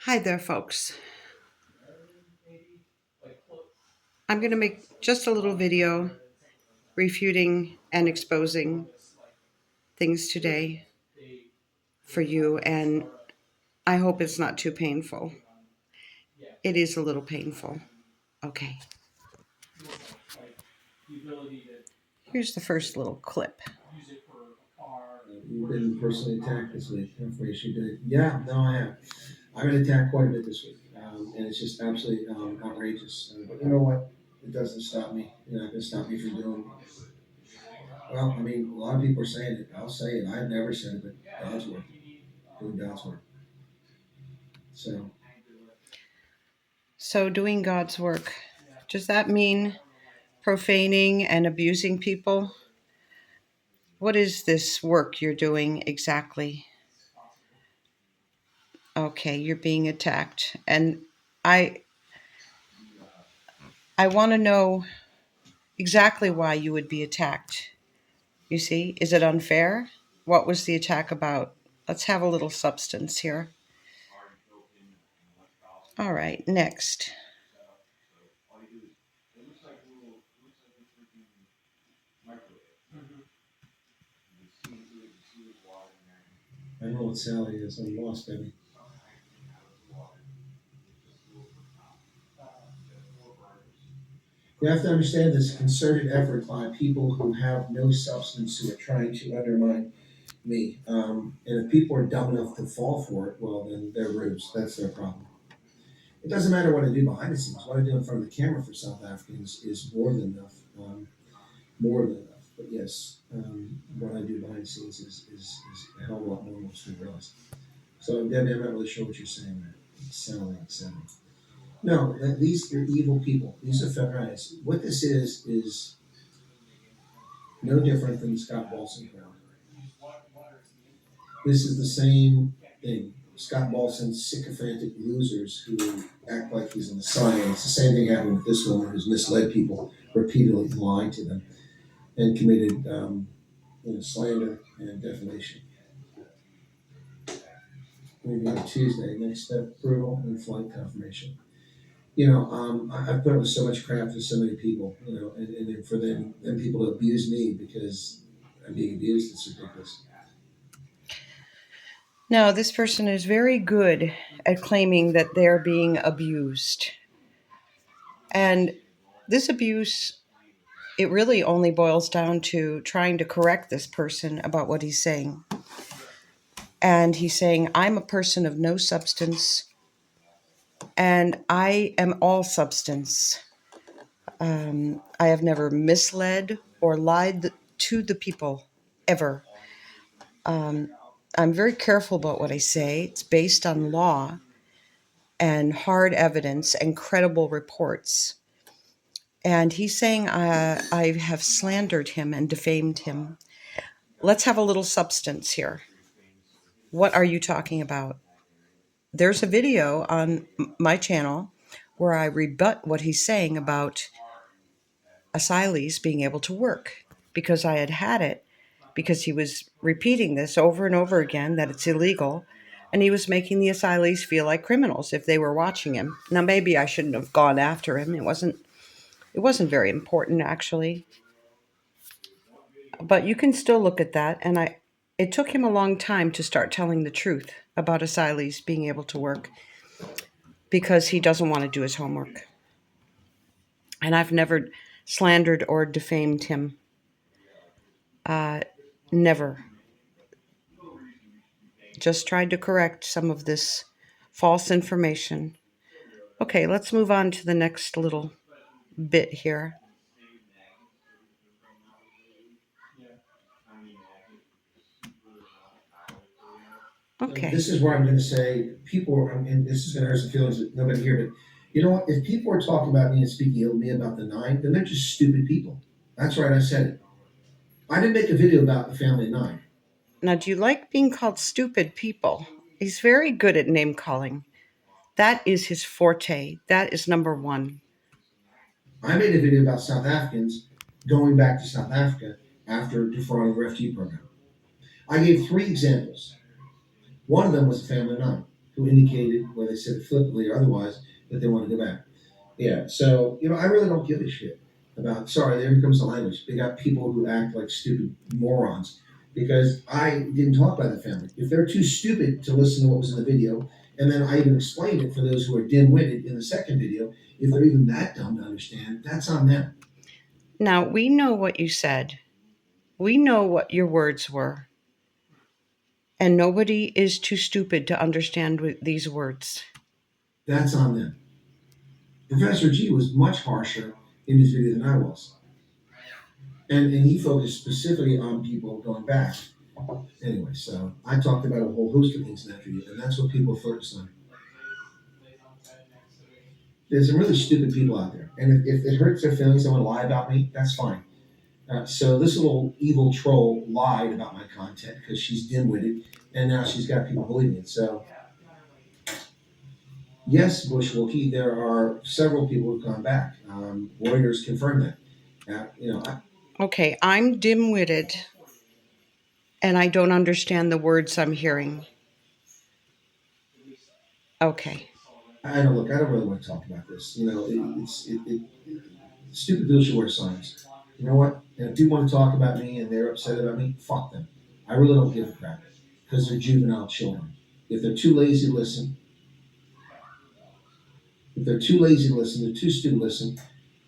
Hi there, folks. I'm going to make just a little video refuting and exposing things today for you, and I hope it's not too painful. It is a little painful. Okay. Here's the first little clip. You've been personally attacked this week. Information you did. Yeah, no, I have. I've been attacked quite a bit this week, and it's just absolutely outrageous. But you know what? It doesn't stop me. You're not going to stop me from doing. Well, I mean, a lot of people are saying it. I'll say it. I've never said it, but God's work, doing God's work. So So, doing God's work, does that mean profaning and abusing people? What is this work you're doing exactly? Okay, you're being attacked. And I I want to know exactly why you would be attacked. You see, is it unfair? What was the attack about? Let's have a little substance here. All right, next. I know what Sally is. I'm lost, Debbie. We have to understand this concerted effort by people who have no substance who are trying to undermine me. And if people are dumb enough to fall for it, well, then they're rubes. That's their problem. It doesn't matter what I do behind the scenes. What I do in front of the camera for South Africans is more than enough. More than enough. But yes, what I do behind the scenes is a hell of a lot more than most people realize. So, Debbie, I'm not really sure what you're saying there. It sounded like something. No, these are evil people. These are federalists. What this is no different than the Scott Balson crowd. This is the same thing. Scott Balson's sycophantic losers who act like he's a messiah. It's the same thing happened with this woman who's misled people repeatedly, lied to them, and committed slander and defamation. Maybe on Tuesday, next step approval and flight confirmation. I've put up with so much crap for so many people, and then for them people to abuse me because I'm being abused, it's ridiculous. Now, this person is very good at claiming that they're being abused. And this abuse, it really only boils down to trying to correct this person about what he's saying. And he's saying, I'm a person of no substance, and I am all substance. I have never misled or lied to the people, ever. I'm very careful about what I say. It's based on law and hard evidence and credible reports. And he's saying I have slandered him and defamed him. Let's have a little substance here. What are you talking about? There's a video on my channel where I rebut what he's saying about asylees being able to work because I had had it, because he was repeating this over and over again that it's illegal, and he was making the asylees feel like criminals if they were watching him. Now maybe I shouldn't have gone after him. It wasn't very important actually, but you can still look at that, and it took him a long time to start telling the truth about asylees being able to work because he doesn't want to do his homework. And I've never slandered or defamed him. Never. Just tried to correct some of this false information. Okay, let's move on to the next little bit here. Okay. This is where I'm going to say people, and this is going to hurt some feelings that nobody here, but you know what? If people are talking about me and speaking ill of me about the nine, then they're just stupid people. That's right, I said it. I didn't make a video about the family of nine. Now, do you like being called stupid people? He's very good at name calling. That is his forte. That is number one. I made a video about South Africans going back to South Africa after defrauding the refugee program. I gave three examples. One of them was the family of nine. who indicated, whether they said it flippantly or otherwise, that they want to go back. Yeah, so I really don't give a shit about. Sorry, there comes the language. They got people who act like stupid morons because I didn't talk about the family. If they're too stupid to listen to what was in the video, and then I even explained it for those who are dim-witted in the second video, if they're even that dumb to understand, that's on them. Now, we know what you said. We know what your words were. And nobody is too stupid to understand these words. That's on them. Professor G was much harsher in his video than I was, and he focused specifically on people going back. Anyway, so I talked about a whole host of things in that video, and that's what people focus on. There's some really stupid people out there, and if it hurts their feelings, they want to lie about me. That's fine. So this little evil troll lied about my content because she's dim-witted, and now she's got people believing it. So yes, Bush Wilkie, there are several people who've gone back. Reuters confirmed that. Okay, I'm dim witted and I don't understand the words I'm hearing. Okay. I don't look. I don't really want to talk about this. Stupid people should wear signs. You know what? And if people want to talk about me and they're upset about me, fuck them. I really don't give a crap because they're juvenile children. If they're too lazy to listen, if they're too lazy to listen, they're too stupid to listen.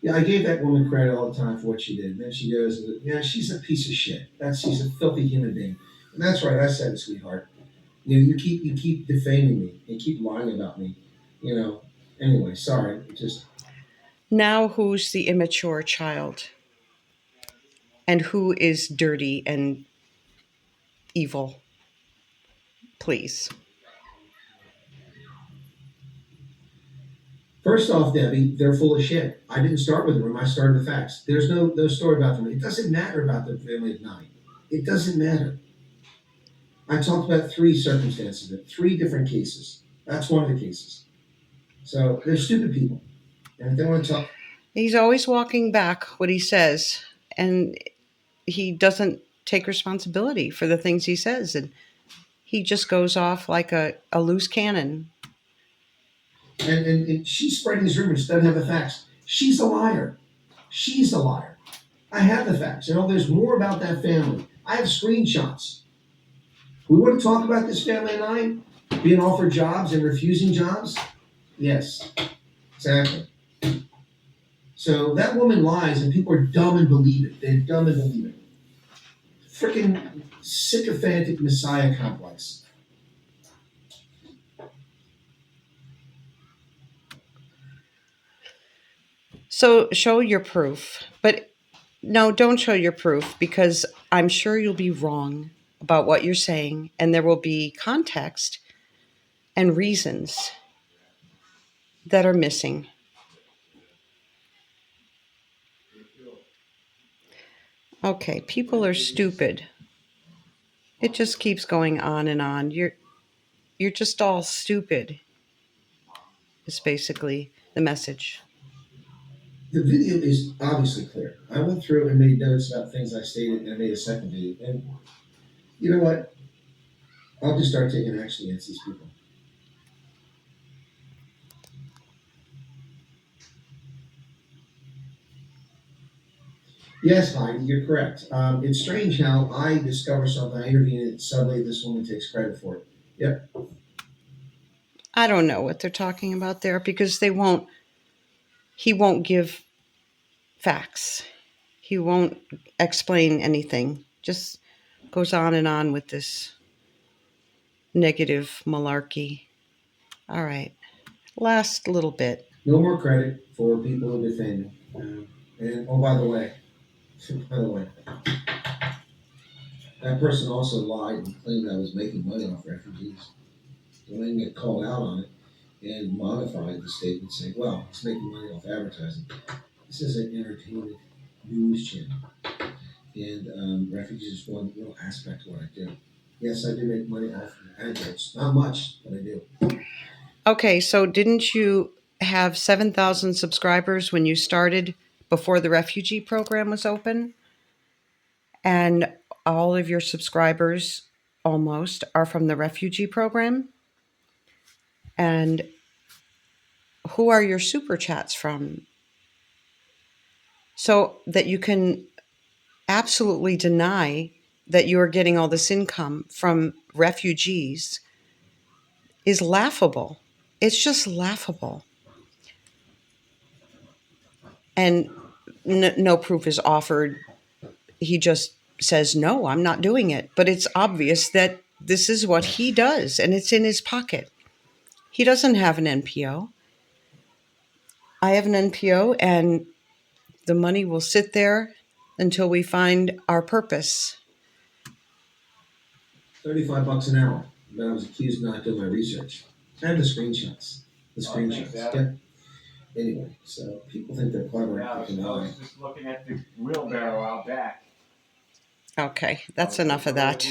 Yeah, I gave that woman credit all the time for what she did. And then she goes, "Yeah, she's a piece of shit. She's a filthy human being." And that's right. I said it, sweetheart. You keep defaming me and keep lying about me. You know. Anyway, sorry. Just Now, who's the immature child? And who is dirty and evil? Please. first off, Debbie, they're full of shit. I didn't start with them. I started with facts. There's no story about them. It doesn't matter about the family of nine. It doesn't matter. I talked about three circumstances, three different cases. That's one of the cases. So they're stupid people, and if they want to talk, He's always walking back what he says, and he doesn't take responsibility for the things he says. And he just goes off like a loose cannon. and she's spreading these rumors, doesn't have the facts. She's a liar. She's a liar. I have the facts. There's more about that family. I have screenshots. We want to talk about this family and I being offered jobs and refusing jobs. Yes, exactly. So that woman lies, and people are dumb and believe it. They're dumb and believe it. Freaking sycophantic messiah complex. So show your proof. But no, don't show your proof because I'm sure you'll be wrong about what you're saying, and there will be context and reasons that are missing. Okay, people are stupid. It just keeps going on and on. You're just all stupid. Is basically the message. The video is obviously clear. I went through and made notes about things I stated, and I made a second video. And you know what? I'll just start taking action against these people. Yes, Heidi, you're correct. It's strange how I discover something, I intervene, and suddenly this woman takes credit for it. Yep. I don't know what they're talking about there because he won't give facts. He won't explain anything. Just goes on and on with this negative malarkey. All right. Last little bit. No more credit for people who defame me. And oh, by the way, by the way, that person also lied and claimed I was making money off refugees. Don't even get called out on it and modified the statement saying, well, it's making money off advertising. This is an entertainment news channel. And refugees is one little aspect of what I do. Yes, I do make money off adverts. Not much, but I do. Okay, so didn't you have 7,000 subscribers when you started before the refugee program was open? And all of your subscribers almost are from the refugee program? And who are your super chats from? So that you can absolutely deny that you are getting all this income from refugees is laughable. It's just laughable. And no proof is offered. He just says, no, I'm not doing it. But it's obvious that this is what he does, and it's in his pocket. He doesn't have an NPO. I have an NPO, and the money will sit there until we find our purpose. $35 an hour. But I was accused of not doing my research. I have the screenshots. The screenshots. Yeah. Anyway, so people think they're clever. Yeah, I was just looking at the wheelbarrow out back. Okay, that's enough of that.